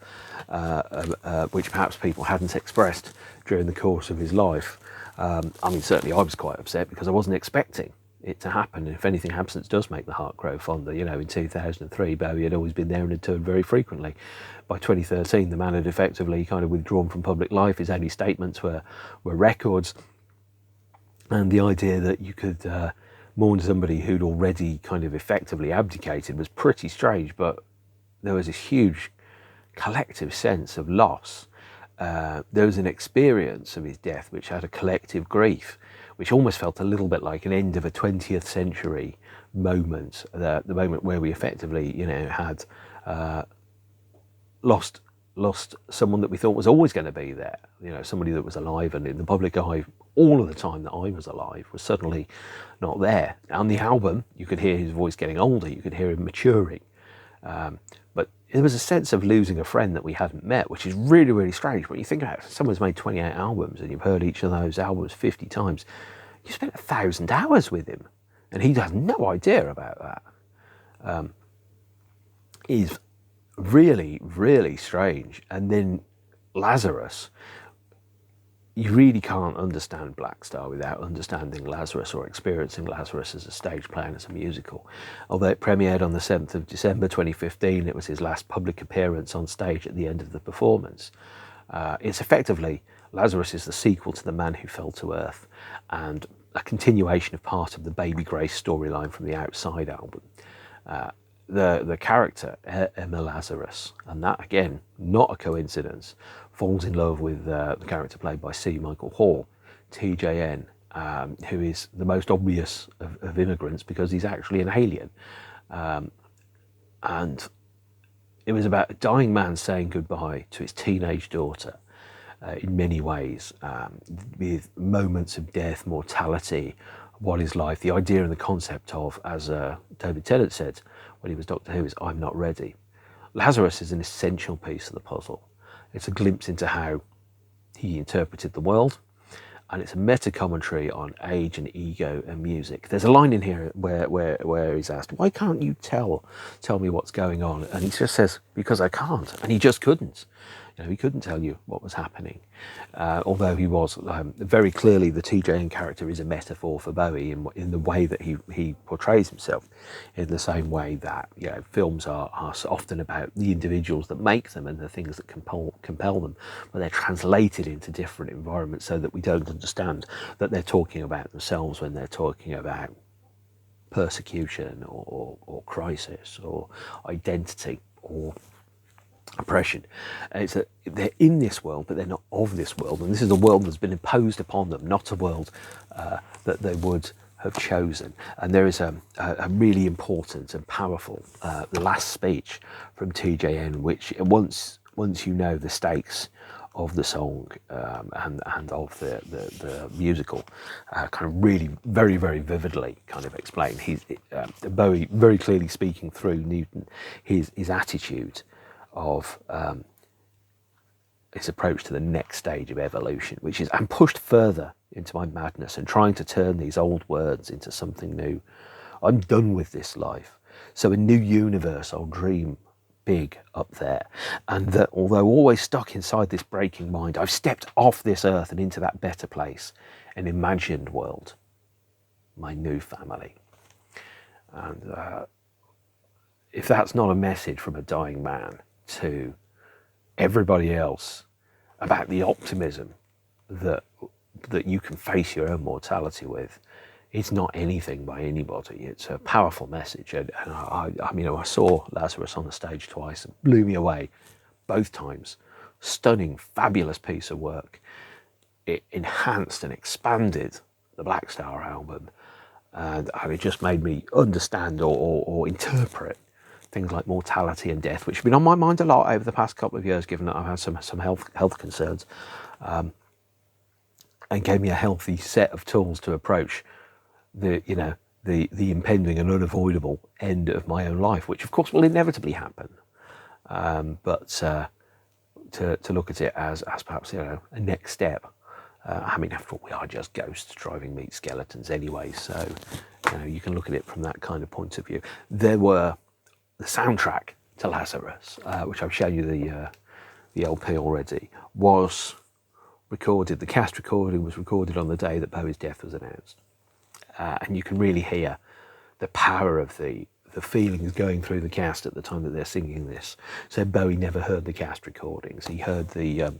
which perhaps people hadn't expressed during the course of his life. I mean, certainly I was quite upset because I wasn't expecting it to happen. And if anything, absence does make the heart grow fonder. You know, in 2003, Bowie had always been there and had toured very frequently. By 2013, the man had effectively kind of withdrawn from public life. His only statements were records. And the idea that you could mourn somebody who'd already kind of effectively abdicated was pretty strange, but there was this huge collective sense of loss. There was an experience of his death which had a collective grief, which almost felt a little bit like an end of a 20th century moment, the moment where we effectively, you know, had lost someone that we thought was always going to be there, you know, somebody that was alive and in the public eye all of the time that I was alive was suddenly not there. On the album, you could hear his voice getting older, you could hear him maturing, but there was a sense of losing a friend that we hadn't met, which is really, really strange. When you think about it, someone's made 28 albums and you've heard each of those albums 50 times, you spent 1,000 hours with him and he has no idea about that. Is really, really strange. And then Lazarus, you really can't understand Black Star without understanding Lazarus or experiencing Lazarus as a stage play and as a musical. Although it premiered on the 7th of December 2015, it was his last public appearance on stage at the end of the performance. It's effectively, Lazarus is the sequel to The Man Who Fell to Earth and a continuation of part of the Baby Grace storyline from the Outside album. The character, Emma Lazarus, and that again, not a coincidence, falls in love with the character played by C. Michael Hall, TJN, who is the most obvious of immigrants because he's actually an alien. And it was about a dying man saying goodbye to his teenage daughter in many ways, with moments of death, mortality, what is life, the idea and the concept of, as David Tennant said when he was Doctor Who, is I'm not ready. Lazarus is an essential piece of the puzzle. It's a glimpse into how he interpreted the world, and it's a meta-commentary on age and ego and music. There's a line in here where he's asked, why can't you tell me what's going on? And he just says, because I can't. And he just couldn't. You know, he couldn't tell you what was happening. Although he was very clearly, the TJN character is a metaphor for Bowie in the way that he portrays himself, in the same way that, you know, films are often about the individuals that make them and the things that compel them, but they're translated into different environments so that we don't understand that they're talking about themselves when they're talking about persecution or crisis or identity or oppression. They're in this world, but they're not of this world, and this is a world that's been imposed upon them, not a world that they would have chosen. And there is a really important and powerful last speech from TJN, which once you know the stakes of the song and of the musical, kind of really very, very vividly kind of explain. Bowie very clearly speaking through Newton his attitude of his approach to the next stage of evolution, which is, I'm pushed further into my madness and trying to turn these old words into something new. I'm done with this life. So a new universe I'll dream big up there. And that although always stuck inside this breaking mind, I've stepped off this earth and into that better place, an imagined world, my new family. And if that's not a message from a dying man to everybody else about the optimism that you can face your own mortality with, it's not anything by anybody. It's a powerful message. And I mean, I saw Lazarus on the stage twice. It blew me away both times. Stunning, fabulous piece of work. It enhanced and expanded the Black Star album. And it just made me understand or interpret things like mortality and death, which have been on my mind a lot over the past couple of years, given that I've had some health concerns, and gave me a healthy set of tools to approach the impending and unavoidable end of my own life, which of course will inevitably happen. But to look at it as perhaps a next step. I mean, after all, we are just ghosts driving meat skeletons anyway, so you can look at it from that kind of point of view. There were the soundtrack to Lazarus, which I've shown you the LP already, was recorded. The cast recording was recorded on the day that Bowie's death was announced, and you can really hear the power of the feelings going through the cast at the time that they're singing this. So Bowie never heard the cast recordings. He heard the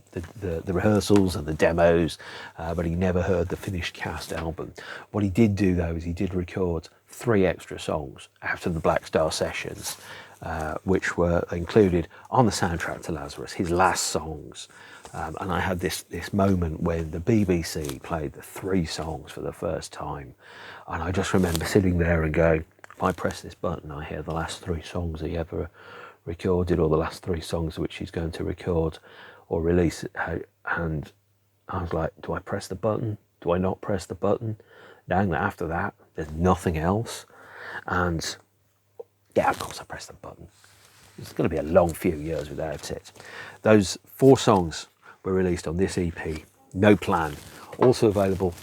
rehearsals and the demos, but he never heard the finished cast album. What he did do, though, is he did record 3 extra songs after the Black Star sessions, which were included on the soundtrack to Lazarus, his last songs. And I had this moment when the BBC played the 3 songs for the first time, and I just remember sitting there and going, if I press this button, I hear the last 3 songs he ever recorded, or the last 3 songs which he's going to record or release. And I was like, do I press the button? Do I not press the button? Knowing that after that, there's nothing else. And yeah, of course I pressed the button. It's going to be a long few years without it. Those 4 songs were released on this EP, No Plan, also available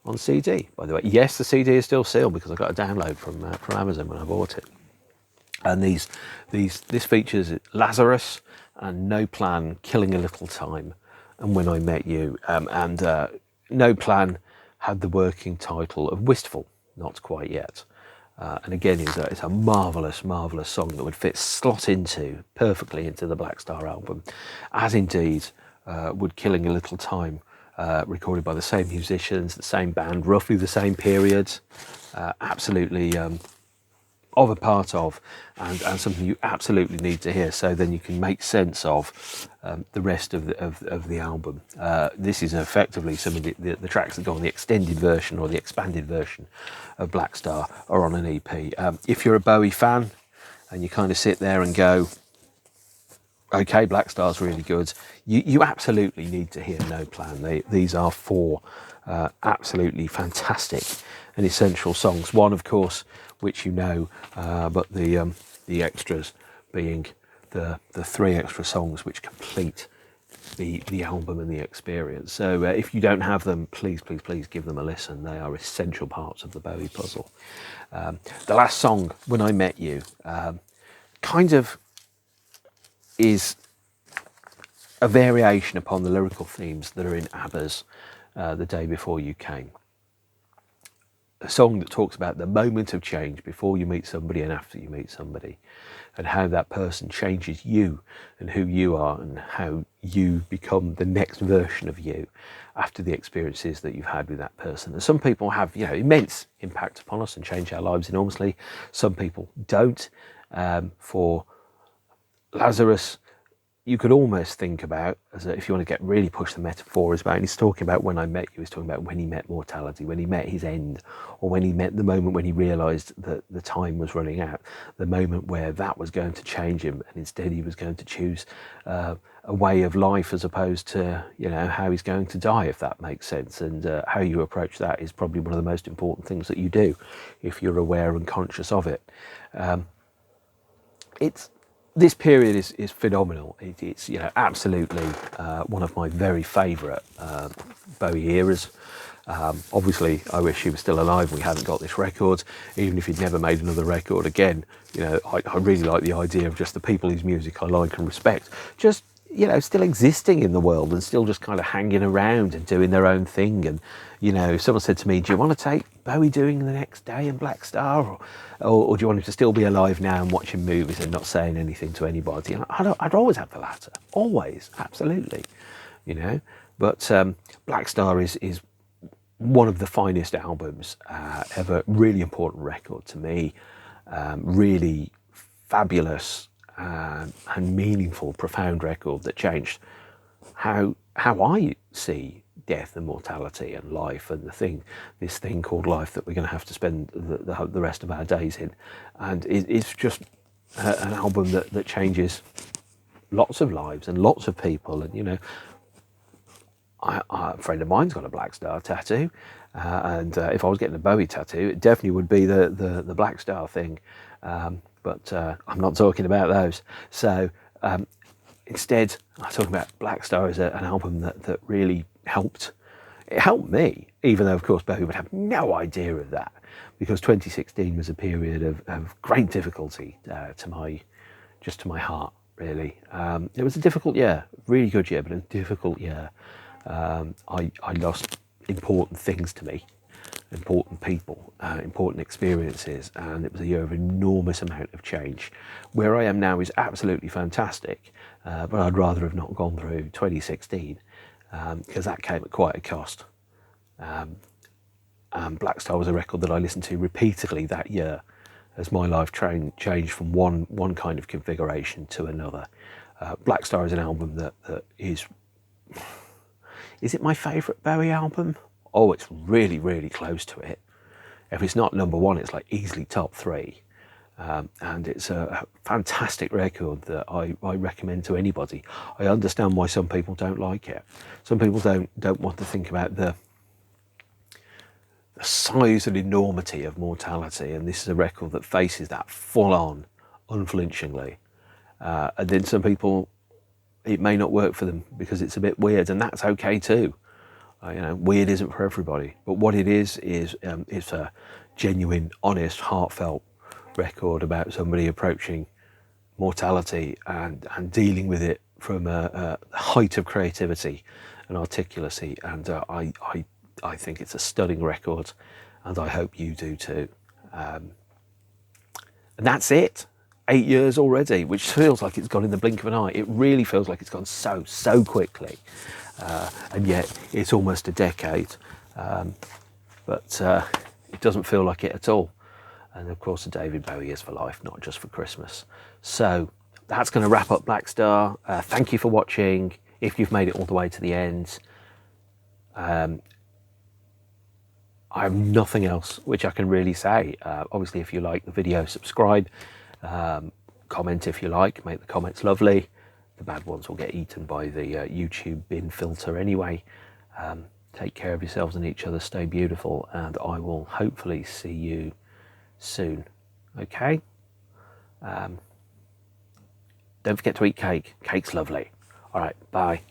on CD, by the way. Yes, the CD is still sealed because I got a download from Amazon when I bought it. And this features Lazarus and No Plan, Killing a Little Time, and When I Met You. No Plan had the working title of Wistful, Not Quite Yet. And again, it's a marvellous, marvellous song that would slot perfectly into the Black Star album, as indeed would Killing a Little Time, recorded by the same musicians, the same band, roughly the same period, absolutely of a part of, and something you absolutely need to hear, so then you can make sense of the rest of the album. This is effectively some of the tracks that go on the extended version or the expanded version of Black Star are on an EP. If you're a Bowie fan and you kind of sit there and go, okay, Black Star's really good, you absolutely need to hear No Plan. These are 4 absolutely fantastic and essential songs. One, of course, which but the extras being the 3 extra songs which complete the album and the experience. So if you don't have them, please give them a listen. They are essential parts of the Bowie puzzle. The last song, When I Met You, kind of is a variation upon the lyrical themes that are in ABBA's The Day Before You Came. A song that talks about the moment of change before you meet somebody and after you meet somebody, and how that person changes you and who you are, and how you become the next version of you after the experiences that you've had with that person. And some people have immense impact upon us and change our lives enormously. Some people don't. For Lazarus, you could almost think about, if you want to really push the metaphor, is about, and he's talking about When I Met You, he's talking about when he met mortality, when he met his end, or when he met the moment when he realised that the time was running out, the moment where that was going to change him, and instead he was going to choose a way of life as opposed to, how he's going to die, if that makes sense. And how you approach that is probably one of the most important things that you do, if you're aware and conscious of it. This period is phenomenal. It's absolutely one of my very favourite Bowie eras. Obviously, I wish he was still alive and we hadn't got this record. Even if he'd never made another record again, I really like the idea of just the people whose music I like and respect, just still existing in the world and still just kind of hanging around and doing their own thing. And if someone said to me, do you want to take Bowie doing The Next Day and Black Star, or do you want him to still be alive now and watching movies and not saying anything to anybody? And I'd always have the latter, always, absolutely, But Black Star is one of the finest albums ever. Really important record to me. Really fabulous and meaningful, profound record that changed how I see death and mortality and life and this thing called life that we're going to have to spend the rest of our days in. And it's just an album that changes lots of lives and lots of people. And, you know, a friend of mine's got a Black Star tattoo, and if I was getting a Bowie tattoo, it definitely would be the Black Star thing. But I'm not talking about those. So instead, I'm talking about Black Star as an album that really helped. It helped me, even though, of course, Bowie would have no idea of that, because 2016 was a period of great difficulty to my heart, really. It was a difficult year, really good year, but a difficult year. I lost important things to me, important people, important experiences, and it was a year of enormous amount of change. Where I am now is absolutely fantastic, but I'd rather have not gone through 2016 because that came at quite a cost. Black Star was a record that I listened to repeatedly that year as my life changed from one kind of configuration to another. Black Star is an album that is it my favourite Bowie album? Oh, it's really, really close to it. If it's not number one, it's like easily top three. And it's a fantastic record that I recommend to anybody. I understand why some people don't like it. Some people don't want to think about the size and enormity of mortality, and this is a record that faces that full on, unflinchingly. And then some people, it may not work for them because it's a bit weird, and that's okay too. You know, weird isn't for everybody, but what it is it's a genuine, honest, heartfelt record about somebody approaching mortality and dealing with it from a height of creativity and articulacy. And I think it's a stunning record, and I hope you do too. And that's it. 8 years already, which feels like it's gone in the blink of an eye. It really feels like it's gone so quickly. And yet it's almost a decade. But it doesn't feel like it at all. And of course, the David Bowie is for life, not just for Christmas. So that's going to wrap up Black Star. Thank you for watching. If you've made it all the way to the end, I have nothing else which I can really say. Obviously, if you like the video, subscribe. Comment if you like, make the comments lovely. The bad ones will get eaten by the YouTube bin filter anyway. Take care of yourselves and each other, stay beautiful, and I will hopefully see you soon. Okay? Don't forget to eat cake. Cake's lovely. All right, bye.